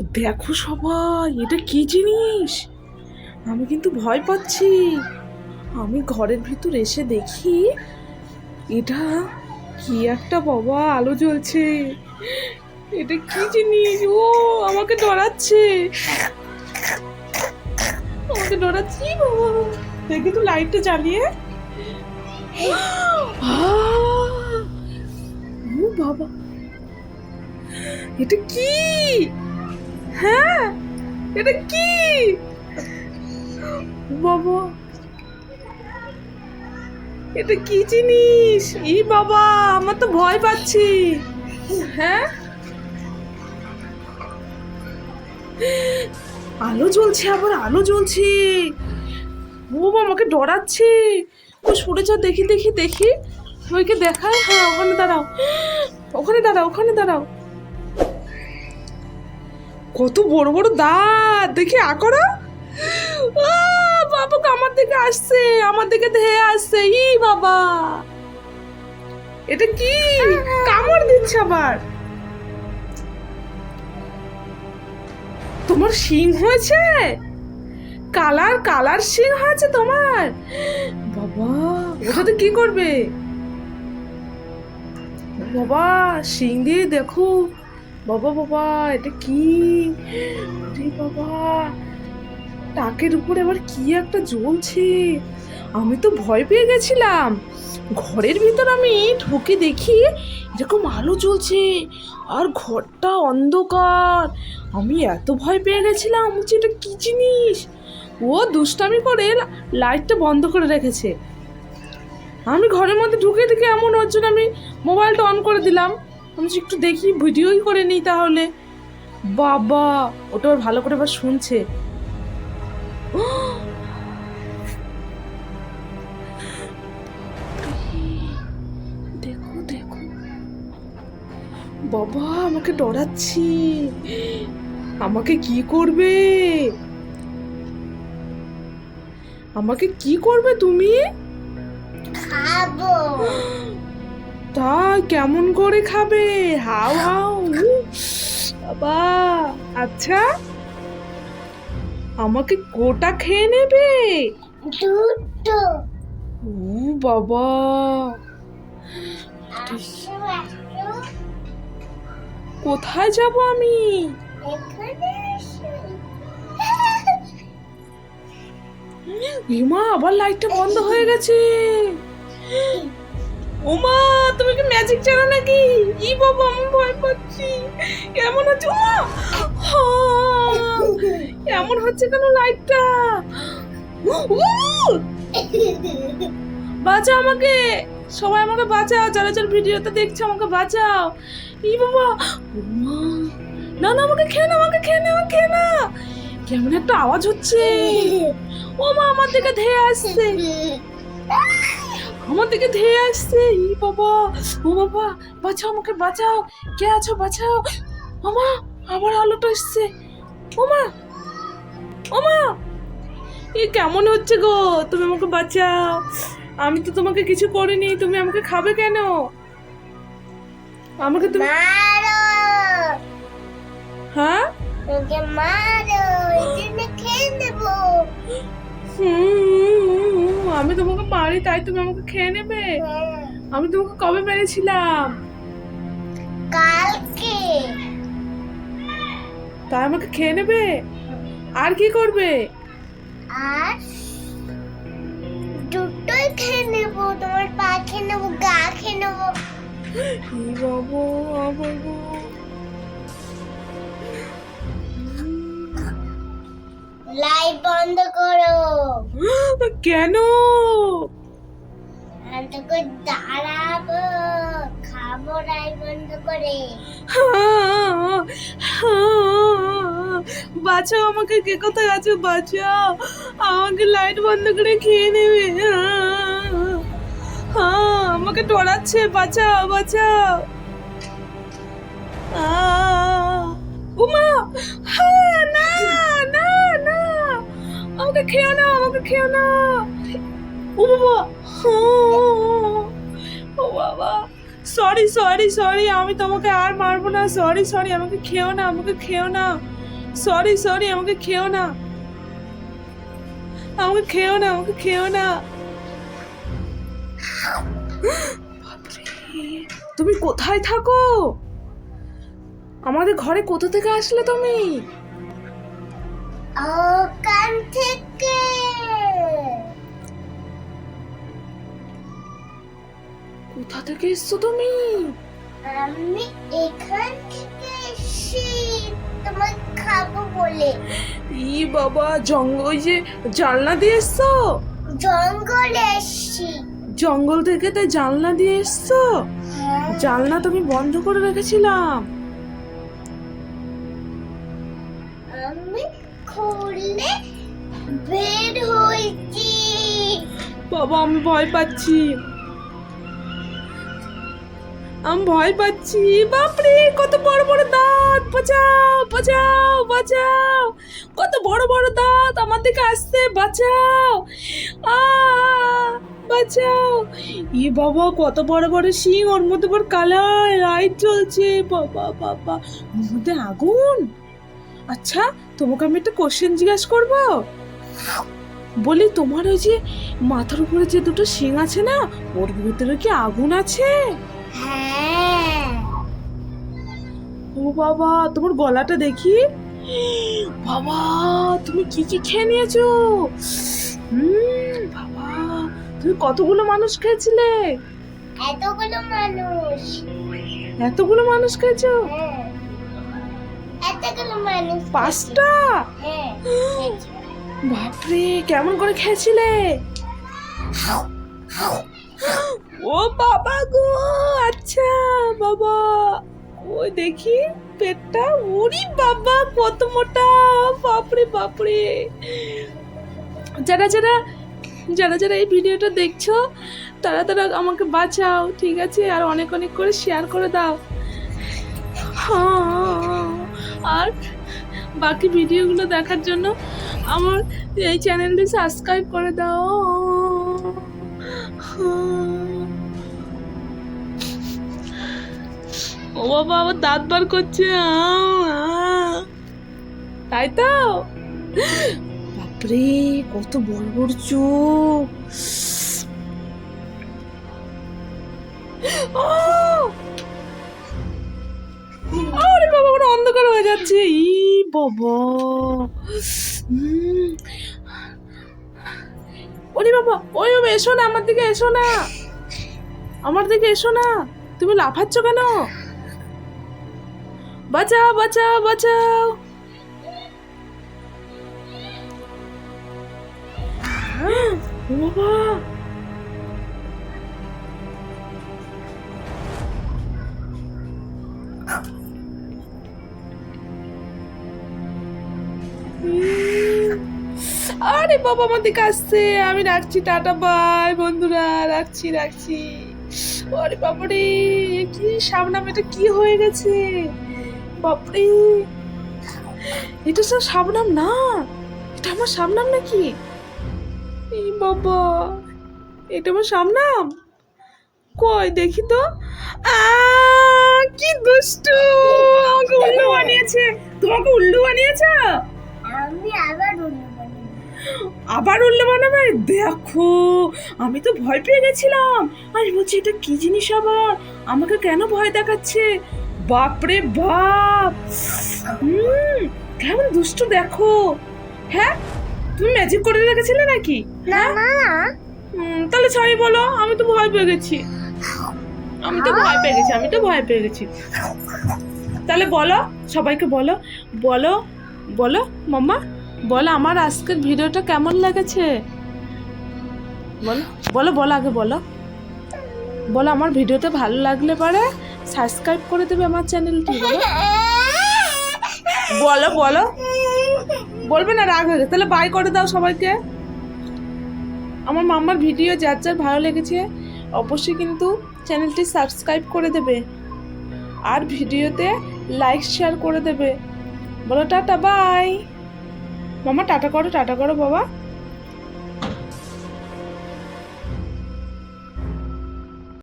দেখো সবাই, এটা কি জিনিস? আমি কিন্তু ভয় পাচ্ছি। আমি ঘরের ভিতর এসে দেখি এটা কি একটা, বাবা আলো জ্বলছে। এটা কি জিনিস? ও আমাকে ডরাচ্ছে, আমাকে ডরাচ্ছি বাবা। দেখি তো লাইটটা জ্বালিয়ে। ও বাবা, এটা কি? হ্যাঁ, এটা কি বাবা? এটা কি জিনিস? ই বাবা, আমার তো ভয় পাচ্ছি। হ্যাঁ, আলো জ্বলছে, আবার আলো জ্বলছে। ও বাবা, আমাকে ডরাচ্ছে। ও সরে যা, দেখি দেখি দেখি। ওইকে দেখায়। হ্যাঁ, ওখানে দাঁড়াও, ওখানে দাঁড়াও, ওখানে দাঁড়াও। কত বড় বড় দাঁত দেখি, আকরা। বাবু আমার দিকে আসছে, আমার দিকে ধেয়ে আসছে। ই বাবা, এটা কি? কামড় দিচ্ছে আবার। তোমার শিং হয়েছে? কালার কালার শিং হয়েছে তোমার? বাবা, ওটাতে কি করবে? বাবা, শিং দিয়ে দেখো। বাবা বাবা, এটা কি? রে বাবা, টাকের উপরে আবার কি একটা জ্বলছে। আমি তো ভয় পেয়ে গেছিলাম। ঘরের ভিতর আমি ঢুকে দেখি এরকম আলো জ্বলছে আর ঘরটা অন্ধকার। আমি এত ভয় পেয়ে গেছিলাম যে এটা কি জিনিস। ও দুষ্টামি করে লাইটটা বন্ধ করে রেখেছে। আমি ঘরের মধ্যে ঢুকে দেখি এমন, ওর জন্য আমি মোবাইলটা অন করে দিলাম। আমি একটু দেখি, ভিডিওই করে নিই তাহলে। বাবা, ওটা ওর ভালো করে আবার শুনছে। দেখো দেখো, বাবা আমাকে ডরাচ্ছি। আমাকে কি করবে? আমাকে কি করবে তুমি? খাবো। তাই কেমন করে খাবে? হাও হাও। বাবা, আচ্ছা, আমাকে গোটা খেয়ে নেবে? দুটো। ও বাবা, আসো আসো, কোথায় যাব আমি? এখানে আসো। এমা, আবার লাইটটা বন্ধ হয়ে গেছে। ওমা, তুমি কি ম্যাজিক জানো নাকি? ই বাবা, আমি ভয় পাচ্ছি। কেমন হচ্ছে? ওমা, এমন হচ্ছে কেন লাইটটা? বাঁচাও আমাকে, সবাই আমাকে বাঁচাও। যারা যারা ভিডিওটা দেখছে আমাকে বাঁচাও। ই বাবা, ওমা, না না, আমাকে খেয়ে না, আমাকে খেয়ে না, আমাকে খেয়ে না। কেমন একটা আওয়াজ হচ্ছে। ওমা, আমার দিকে ধেয়ে আসছে, আমার দিকে ধেয়ে আসছে। ই বাবা, ও বাবা, বাঁচাও আমাকে, বাঁচাও। কে আছো, বাঁচাও। ওমা, আবার আলোটা এসছে। ওমা, ওমা, এ কেমন হচ্ছে গো? তুমি আমাকে বাঁচাও। আমি তো তোমাকে কিছু করিনি, তুমি আমাকে খাবে কেন? আমাকে তুমি, মারো, হ্যাঁ, ওকে মারো, এজন্য খেয়ে নেবো। আমি তোমাকে মারি তাই তুমি আমাকে খেয়ে নেবে? আমি তোমাকে কবে মেরেছিলাম? কালকে। তাই আমাকে খেয়ে নেবে? আর কি করবে? আর দুটোই খেয়ে নেবো, তোমার পা খেয়ে নেবো, গা খেয়ে নেবো। ই বাবা, বাবা। লাইট বন্ধ করো। কেন? আমি তোকে দাঁড়াবো, খাবো লাইট বন্ধ করে। বাঁচাও আমাকে, কে কোথায় আছো? বাঁচাও আমাকে, লাইট বন্ধ করে খেয়ে নেবে। আমাকে ডরাচ্ছে, বাঁচাও বাঁচাও। উমা, না না না, আমাকে খেও না, আমাকে খেও না। ও বাবা, ও বাবা, সরি সরি সরি, আমি তোমাকে আর মারবো না। সরি সরি, আমাকে খেও না, আমাকে খেও না। সরি সরি, আমাকে খেও না, আমাকে খেও না, আমাকে খেও না। বাপরে, তুমি কোথায় থাকো? আমাদের ঘরে কোথা থেকে আসলে তুমি? ওখান থেকে। কোথা থেকে এসছো তুমি? আমি এখান থেকে এসেছি তোমার খাবো বলে। ই বাবা, ওই যে জানলা দিয়ে এসছো? জঙ্গলে এসেছি। জঙ্গল থেকে তাই জানলা দিয়ে এসছো? হ্যাঁ, জানলা তুমি বন্ধ করে রেখেছিলাম। আমি খুললে বের হয়েছি। বাবা, আমি ভয় পাচ্ছি, আমি ভয় পাচ্ছি। বাপরে, কত বড় বড় দাঁত! বাঁচাও বাঁচাও বাঁচাও! কত বড় বড় দাঁত আমার দিকে আসছে! বাঁচাও! আ বাঁচাও! ই বাবা, কত বড় বড় শিং! ওর মধ্যে বড় কালার লাইট জ্বলছে। বাবা বাবা, ওর মধ্যে আগুন। আচ্ছা, তোমাকে আমি একটা কোশ্চেন জিজ্ঞাসা করবো? বলি, তোমার ওই যে মাথার উপরে যে দুটো শিং আছে না, ওর ভিতরে কি আগুন আছে? হ্যাঁ, ও বাবা, তোমার গলাটা দেখি। বাবা, তুমি কি কি খেয়ে নিয়েছো? বাবা, তুমি কতগুলো মানুষ খেয়েছিলে? এতগুলো মানুষ। এতগুলো মানুষ খেয়েছো? হ্যাঁ, এতগুলো মানুষ। 5টা? হ্যাঁ, বাপরে, কেমন করে খেয়েছিলে? ও বাবা গো, আচ্ছা বাবা, ওই দেখি পেটটা। ওরে বাবা, কত মোটা! বাপরে বাপরে! যারা যারা যারা যারা এই ভিডিওটা দেখছো, তারা তারা আমাকে বাঁচাও, ঠিক আছে? আর অনেক অনেক করে শেয়ার করে দাও। হ্যাঁ, আর বাকি ভিডিওগুলো দেখার জন্য আমার এই চ্যানেলটি সাবস্ক্রাইব করে দাও। ও বাবা, আবার দাঁত বার করছে। তাই তো? বাপরে, কত বড় বড় চোখ! আরে বাবা, ওটা অন্ধকার হয়ে যাচ্ছে। ই বাবা, ওরে বাবা, ওই বাবা, এসো না আমার দিকে, এসো না আমার দিকে, এসো না। তুমি লাফাচ্ছ কেন? বাঁচাও বাঁচাও বাঁচাও! ও বাবা, আরে বাবা, আমার দিকে আসছে। আমি রাখছি, টাটা বাই বন্ধুরা, রাখছি রাখছি। আরে বাবারে, কি শাবনাম, এটা কি হয়ে গেছে? বাপরে, এটা সব শাবনাম না, এটা আমার শাবনাম নাকি? এই বাবা, এটা আমার শাবনাম? কই দেখি তো। কি দুষ্টু! আমাকে উল্লু বানিয়েছে। তোমাকে উল্লু বানিয়েছে? আমি আবার অন্য বানাবো। আবার উল্লু বানাবে? দেখো, আমি তো ভয় পেয়ে গেছিলাম। আমি বলছি, এটা কি জিনিস আবার? আমাকে কেন ভয় দেখাচ্ছে? বাপরে বাপ! কেমন দুষ্টু দেখো। হ্যাঁ, তুমি ম্যাজিক করে রেখেছিলে নাকি? না না, তাহলে সরি বলো, আমি তো ভয় পেয়ে গেছি। আমি তো ভয় পেয়ে গেছি। তাহলে বলো, সবাইকে বলো, বলো বলো মাম্মা, বলো আমার আজকের ভিডিওটা কেমন লেগেছে? বলো বলো বলো, আগে বলো, বলো আমার ভিডিওটা ভালো লাগলে পরে সাবস্ক্রাইব করে দেবে আমার চ্যানেলটি। বলো বলো, বলবে না? রাগ হয়ে গেছে? তাহলে বাই করে দাও সবাইকে। আমার মাম্মার ভিডিও যার যার ভালো লেগেছে অবশ্যই কিন্তু চ্যানেলটি সাবস্ক্রাইব করে দেবে, আর ভিডিওতে লাইক শেয়ার করে দেবে। বলো টাটা বাই। মামা টাটা করো, টাটা করো বাবা।